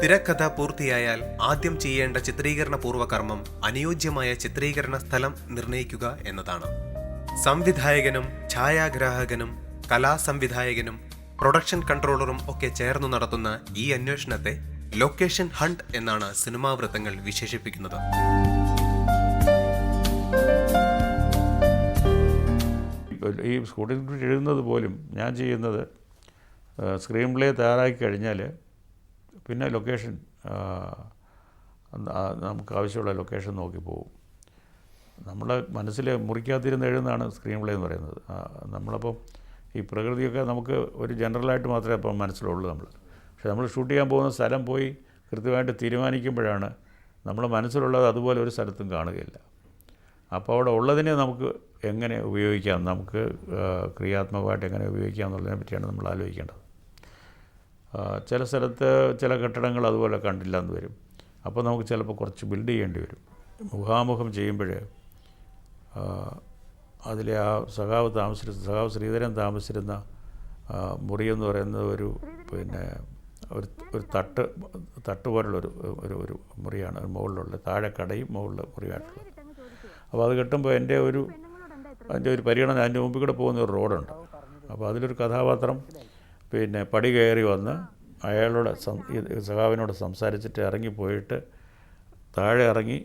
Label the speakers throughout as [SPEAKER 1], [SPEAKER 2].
[SPEAKER 1] തിരക്കഥ പൂർത്തിയായാൽ ആദ്യം ചെയ്യേണ്ട ചിത്രീകരണ പൂർവ്വകർമ്മം അനുയോജ്യമായ ചിത്രീകരണ സ്ഥലം നിർണയിക്കുക എന്നതാണ്. സംവിധായകനും ഛായാഗ്രാഹകനും കലാസംവിധായകനും പ്രൊഡക്ഷൻ കൺട്രോളറും ഒക്കെ ചേർന്നു നടത്തുന്ന ഈ അന്വേഷണത്തെ ലൊക്കേഷൻ ഹണ്ട് എന്നാണ് സിനിമാ വൃത്തങ്ങൾ വിശേഷിപ്പിക്കുന്നത്.
[SPEAKER 2] ഈ സ്ക്രീൻ സ്ക്രിപ്റ്റ് എഴുതുന്നത് പോലും ഞാൻ ചെയ്യുന്നത് സ്ക്രീൻ പ്ലേ തയ്യാറാക്കി കഴിഞ്ഞാൽ പിന്നെ ലൊക്കേഷൻ നമുക്ക് ആവശ്യമുള്ള ലൊക്കേഷൻ നോക്കി പോകും. നമ്മുടെ മനസ്സിൽ മുറിക്കാതിരുന്ന് എഴുതുന്നതാണ് സ്ക്രീൻ പ്ലേ എന്ന് പറയുന്നത്. നമ്മളപ്പോൾ ഈ പ്രകൃതിയൊക്കെ നമുക്ക് ഒരു ജനറലായിട്ട് മാത്രമേ അപ്പം മനസ്സിലുള്ളൂ പക്ഷേ നമ്മൾ ഷൂട്ട് ചെയ്യാൻ പോകുന്ന സ്ഥലം പോയി കൃത്യമായിട്ട് തീരുമാനിക്കുമ്പോഴാണ് നമ്മുടെ മനസ്സിലുള്ളത് അതുപോലെ ഒരു സ്ഥലത്തും കാണുകയില്ല. അപ്പോൾ അവിടെ ഉള്ളതിനെ നമുക്ക് എങ്ങനെ ഉപയോഗിക്കാം, നമുക്ക് ക്രിയാത്മകമായിട്ട് എങ്ങനെ ഉപയോഗിക്കാം എന്നുള്ളതിനെ പറ്റിയാണ് നമ്മൾ ആലോചിക്കേണ്ടത്. ചില സ്ഥലത്ത് ചില കെട്ടിടങ്ങൾ അതുപോലെ കണ്ടില്ല എന്ന് വരും. അപ്പോൾ നമുക്ക് ചിലപ്പോൾ കുറച്ച് ബിൽഡ് ചെയ്യേണ്ടി വരും. മുഖാമുഖം ചെയ്യുമ്പോൾ അതിലെ ആ സഖാവ് ശ്രീധരൻ താമസിച്ചിരുന്ന മുറിയെന്ന് പറയുന്നത് ഒരു തട്ട് പോലുള്ളൊരു ഒരു മുറിയാണ് മുകളിലുള്ളത്. താഴെ കടയും മുകളിൽ മുറിയായിട്ടുള്ളത്. അപ്പോൾ അത് കെട്ടുമ്പോൾ അതിൻ്റെ ഒരു പരിഗണന, അതിൻ്റെ മുമ്പിൽ കൂടെ പോകുന്ന ഒരു റോഡുണ്ട്. അപ്പോൾ അതിലൊരു കഥാപാത്രം പടി കയറി വന്ന് അയാളോട് സഖാവിനോട് സംസാരിച്ചിട്ട് ഇറങ്ങിപ്പോയിട്ട് താഴെ ഇറങ്ങി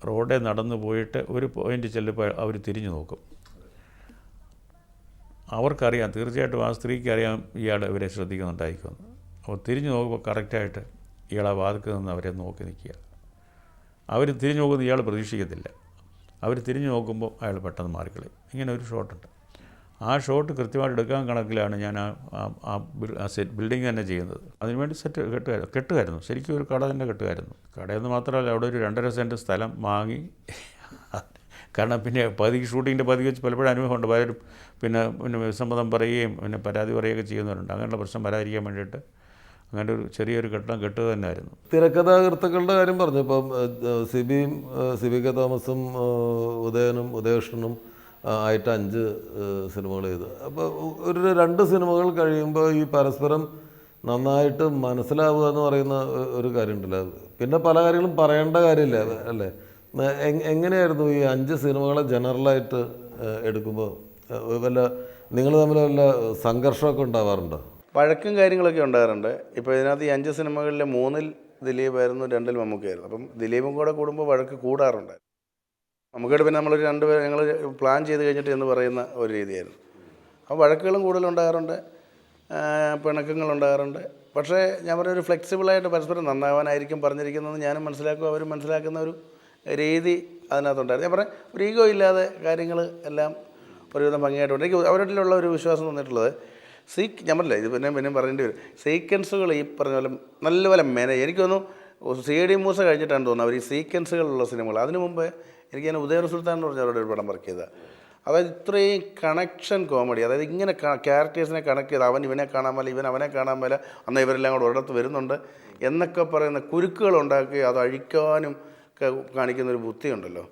[SPEAKER 2] റോഡിൽ നടന്നു പോയിട്ട് ഒരു പോയിൻ്റ് ചെല്ലുമ്പോൾ അവർ തിരിഞ്ഞു നോക്കും. അവർക്കറിയാം, തീർച്ചയായിട്ടും ആ സ്ത്രീക്ക് അറിയാം ഇവരെ ശ്രദ്ധിക്കുന്നുണ്ടായിരിക്കുമെന്ന്. അപ്പോൾ തിരിഞ്ഞു നോക്കുമ്പോൾ കറക്റ്റായിട്ട് ഇയാൾ ആ വാതിൽക്ക് നിന്ന് അവരെ നോക്കി നിൽക്കുക. അവർ തിരിഞ്ഞു നോക്കുന്നത് ഇയാൾ പ്രതീക്ഷിക്കത്തില്ല. അവർ തിരിഞ്ഞു നോക്കുമ്പോൾ അയാൾ പെട്ടെന്ന് മാറിക്കളയും. ഇങ്ങനെ ഒരു ഷോട്ടുണ്ട്. ആ ഷോട്ട് കൃത്യമായിട്ട് എടുക്കാൻ കണക്കിലാണ് ഞാൻ ആ ബിൽഡിങ് തന്നെ ചെയ്യുന്നത്. അതിനുവേണ്ടി കെട്ടുമായിരുന്നു. ശരിക്കും ഒരു കട തന്നെ കെട്ടുമായിരുന്നു. കടയെന്ന് മാത്രമല്ല, അവിടെ ഒരു 2.5 സെൻറ്റ് സ്ഥലം വാങ്ങി. കാരണം ഷൂട്ടിങ്ങിൻ്റെ പതിവ് വെച്ച് പലപ്പോഴും അനുഭവമുണ്ട്. പലരും പിന്നെ വിസമ്മതം പറയുകയും പരാതി പറയുകയൊക്കെ ചെയ്യുന്നവരുണ്ട്. അങ്ങനെയുള്ള പ്രശ്നം വരാതിരിക്കാൻ വേണ്ടിയിട്ട് അങ്ങനെ ഒരു ചെറിയൊരു കെട്ടിടം കെട്ടുക തന്നെയായിരുന്നു.
[SPEAKER 3] തിരക്കഥാകൃത്തുക്കളുടെ കാര്യം പറഞ്ഞു. ഇപ്പം സിബി കെ തോമസും ഉദയകൃഷ്ണനും ആയിട്ട് 5 സിനിമകൾ ചെയ്തു. അപ്പോൾ ഒരു 2 സിനിമകൾ കഴിയുമ്പോൾ ഈ പരസ്പരം നന്നായിട്ട് മനസ്സിലാവുക എന്ന് പറയുന്ന ഒരു കാര്യമുണ്ടല്ലോ. പിന്നെ പല കാര്യങ്ങളും പറയേണ്ട കാര്യമില്ല അല്ലേ? എങ്ങനെയായിരുന്നു ഈ 5 സിനിമകളെ ജനറലായിട്ട് എടുക്കുമ്പോൾ നിങ്ങൾ തമ്മിൽ വല്ല സംഘർഷമൊക്കെ ഉണ്ടാവാറുണ്ടോ?
[SPEAKER 4] വഴക്കും കാര്യങ്ങളൊക്കെ ഉണ്ടാകാറുണ്ട്. ഇപ്പോൾ ഇതിനകത്ത് ഈ 5 സിനിമകളിലെ 3-ൽ ദിലീപായിരുന്നു, 2-ൽ മമ്മൂക്കയായിരുന്നു. അപ്പം ദിലീപും കൂടെ കൂടുമ്പോൾ വഴക്ക് കൂടാറുണ്ട്. മമ്മൂക്കയുടെ പിന്നെ നമ്മളൊരു 2 പേര് ഞങ്ങൾ പ്ലാൻ ചെയ്ത് കഴിഞ്ഞിട്ട് എന്ന് പറയുന്ന ഒരു രീതിയായിരുന്നു. അപ്പോൾ വഴക്കുകളും കൂടുതലുണ്ടാകാറുണ്ട്, പിണക്കങ്ങളുണ്ടാകാറുണ്ട്. പക്ഷേ ഞാൻ പറഞ്ഞൊരു ഫ്ലെക്സിബിളായിട്ട് പരസ്പരം നന്നാവാനായിരിക്കും പറഞ്ഞിരിക്കുന്നത് ഞാനും മനസ്സിലാക്കും, അവരും മനസ്സിലാക്കുന്ന ഒരു രീതി അതിനകത്തുണ്ടായിരുന്നു. ഞാൻ പറയാം, ഒരു ഈഗോ ഇല്ലാതെ കാര്യങ്ങൾ എല്ലാം ഒരുവിധം ഭംഗിയായിട്ടുണ്ട്. എനിക്ക് അവരുടെ ഒരു വിശ്വാസം തന്നിട്ടുള്ളത് ഞാൻ പറഞ്ഞില്ല, ഇത് പിന്നെ പറയേണ്ടി വരും. സീക്വൻസുകൾ ഈ പറഞ്ഞ പോലെ നല്ലപോലെ എനിക്ക് തോന്നുന്നു CD മൂസ കഴിഞ്ഞിട്ടാണ് തോന്നുന്നത് അവർ ഈ സീക്വൻസുകളുള്ള സിനിമകൾ. അതിനു മുമ്പ് എനിക്ക് ഞാൻ ഉദയൻ സുൽത്താൻ എന്ന് പറഞ്ഞ അവരുടെ ഒരു പടം വർക്ക് ചെയ്തത്. അതായത് ഇത്രയും കണക്ഷൻ കോമഡി, അതായത് ഇങ്ങനെ ക്യാരക്ടേഴ്സിനെ കണക്ട് ചെയ്ത് അവൻ ഇവനെ കാണാൻ മേല, ഇവൻ അവനെ കാണാൻ മേല, എന്നാൽ ഇവരെല്ലാം കൂടെ ഒരിടത്ത് വരുന്നുണ്ട് എന്നൊക്കെ പറയുന്ന കുരുക്കുകൾ ഉണ്ടാക്കി അത് അഴിക്കാനും കാണിക്കുന്നൊരു ബുദ്ധിയുണ്ടല്ലോ.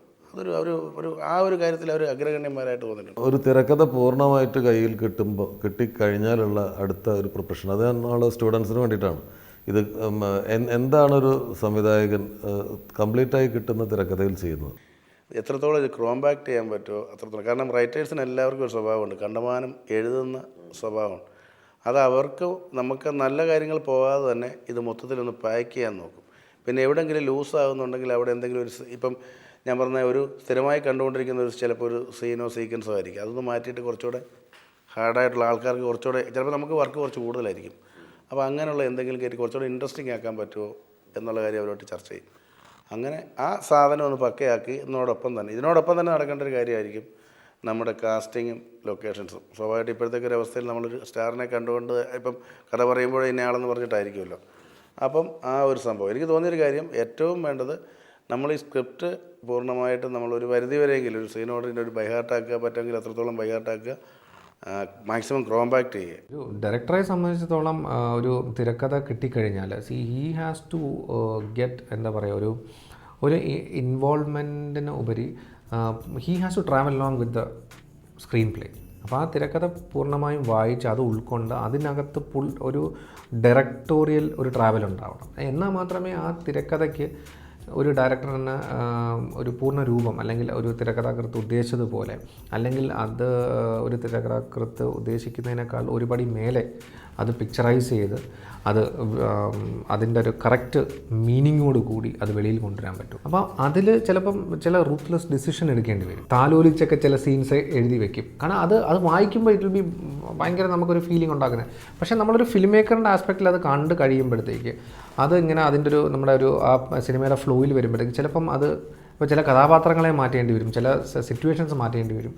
[SPEAKER 4] ആ ഒരു കാര്യത്തിൽ അവർ അഗ്രഗണ്യന്മാരായിട്ട് തോന്നിയിട്ടുണ്ട്.
[SPEAKER 3] ഒരു തിരക്കഥ പൂർണ്ണമായിട്ട് കയ്യിൽ കിട്ടിക്കഴിഞ്ഞാലുള്ള അടുത്ത ഒരു പ്രൊഫഷൻ, അത് എന്നുള്ള സ്റ്റുഡൻസിന് വേണ്ടിയിട്ടാണ് ഇത്. എന്താണൊരു സംവിധായകൻ കംപ്ലീറ്റായി കിട്ടുന്ന തിരക്കഥയിൽ ചെയ്യുന്നത്?
[SPEAKER 4] എത്രത്തോളം ഇത് ക്രോംബാക്ട് ചെയ്യാൻ പറ്റുമോ അത്രത്തോളം. കാരണം റൈറ്റേഴ്സിന് എല്ലാവർക്കും ഒരു സ്വഭാവമുണ്ട്, കണ്ടമാനം എഴുതുന്ന സ്വഭാവമാണ്. അത് അവർക്ക് നമുക്ക് നല്ല കാര്യങ്ങൾ പോകാതെ തന്നെ ഇത് മൊത്തത്തിലൊന്ന് പാക്ക് ചെയ്യാൻ നോക്കും. പിന്നെ എവിടെയെങ്കിലും ലൂസാകുന്നുണ്ടെങ്കിൽ അവിടെ എന്തെങ്കിലും ഇപ്പം ഞാൻ പറഞ്ഞ ഒരു സ്ഥിരമായി കണ്ടുകൊണ്ടിരിക്കുന്ന ചിലപ്പോൾ ഒരു സീനോ സീക്വൻസോ ആയിരിക്കും. അതൊന്ന് മാറ്റിയിട്ട് കുറച്ചുകൂടെ ഹാർഡായിട്ടുള്ള ആൾക്കാർക്ക് കുറച്ചുകൂടെ ചിലപ്പോൾ നമുക്ക് വർക്ക് കുറച്ച് കൂടുതലായിരിക്കും. അപ്പോൾ അങ്ങനെയുള്ള എന്തെങ്കിലും കയറ്റി കുറച്ചുകൂടെ ഇൻട്രസ്റ്റിംഗ് ആക്കാൻ പറ്റുമോ എന്നുള്ള കാര്യം അവരോട്ട് ചർച്ച ചെയ്യും. അങ്ങനെ ആ സാധനം ഒന്ന് പക്കയാക്കി ഇതിനോടൊപ്പം തന്നെ നടക്കേണ്ട ഒരു കാര്യമായിരിക്കും നമ്മുടെ കാസ്റ്റിങ്ങും ലൊക്കേഷൻസും. സ്വാഭാവികമായിട്ട് ഇപ്പോഴത്തേക്ക് ഒരു അവസ്ഥയിൽ നമ്മളൊരു സ്റ്റാറിനെ കണ്ടുകൊണ്ട് ഇപ്പം കഥ പറയുമ്പോഴേ ഇന്നയാളെന്ന് പറഞ്ഞിട്ടായിരിക്കുമല്ലോ. അപ്പം ആ ഒരു സംഭവം എനിക്ക് തോന്നിയൊരു കാര്യം, ഏറ്റവും വേണ്ടത് നമ്മൾ ഈ സ്ക്രിപ്റ്റ് പൂർണ്ണമായിട്ട് നമ്മളൊരു പരിധി വരെയെങ്കിലും ഒരു സീനോടിൻ്റെ ഒരു ബൈഹാർട്ടാക്കുക, പറ്റുമെങ്കിൽ അത്രത്തോളം ബൈഹാർട്ടാക്കുക, മാക്സിമം കോമ്പാക്ട് ചെയ്യുക.
[SPEAKER 5] ഒരു ഡയറക്ടറെ സംബന്ധിച്ചിടത്തോളം ഒരു തിരക്കഥ കിട്ടിക്കഴിഞ്ഞാൽ ഹീ ഹാസ് ടു ഗെറ്റ് എന്താ പറയുക ഒരു ഇൻവോൾവ്മെൻറ്റിന് ഉപരി he has to travel long with the screenplay. അപ്പോൾ ആ തിരക്കഥ പൂർണ്ണമായും വായിച്ച് അത് ഉൾക്കൊണ്ട് അതിനകത്ത് ഒരു ഡയറക്ടോറിയൽ ഒരു ട്രാവൽ ഉണ്ടാവണം. എന്നാൽ മാത്രമേ ആ തിരക്കഥയ്ക്ക് ഒരു ഡയറക്ടറിന് ഒരു പൂർണ്ണ രൂപം, അല്ലെങ്കിൽ ഒരു തിരക്കഥാകൃത്ത് ഉദ്ദേശിച്ചതുപോലെ, അല്ലെങ്കിൽ അത് ഒരു തിരക്കഥാകൃത്ത് ഉദ്ദേശിക്കുന്നതിനേക്കാൾ ഒരുപടി മേലെ അത് പിക്ചറൈസ് ചെയ്ത് അത് അതിൻ്റെ ഒരു കറക്റ്റ് മീനിങ്ങോട് കൂടി അത് വെളിയിൽ കൊണ്ടുവരാൻ പറ്റും. അപ്പോൾ അതിൽ ചിലപ്പം ചില റൂത്ത്ലെസ് ഡിസിഷൻ എടുക്കേണ്ടി വരും. താലോലിച്ചൊക്കെ ചില സീൻസ് എഴുതി വെക്കും. കാരണം അത് വായിക്കുമ്പോൾ ഇറ്റ് വിൽ ബി ഭയങ്കര നമുക്കൊരു ഫീലിംഗ് ഉണ്ടാക്കുന്നത്. പക്ഷേ നമ്മളൊരു ഫിലിം മേക്കറിൻ്റെ ആസ്പെക്റ്റിൽ അത് കണ്ട് കഴിയുമ്പോഴത്തേക്ക് അത് ഇങ്ങനെ അതിൻ്റെ ഒരു നമ്മുടെ ഒരു ആ സിനിമയുടെ ഫ്ലോയിൽ വരുമ്പോഴത്തേക്ക് ചിലപ്പം അത് ഇപ്പോൾ ചില കഥാപാത്രങ്ങളെ മാറ്റേണ്ടി വരും, ചില സിറ്റുവേഷൻസ് മാറ്റേണ്ടി വരും.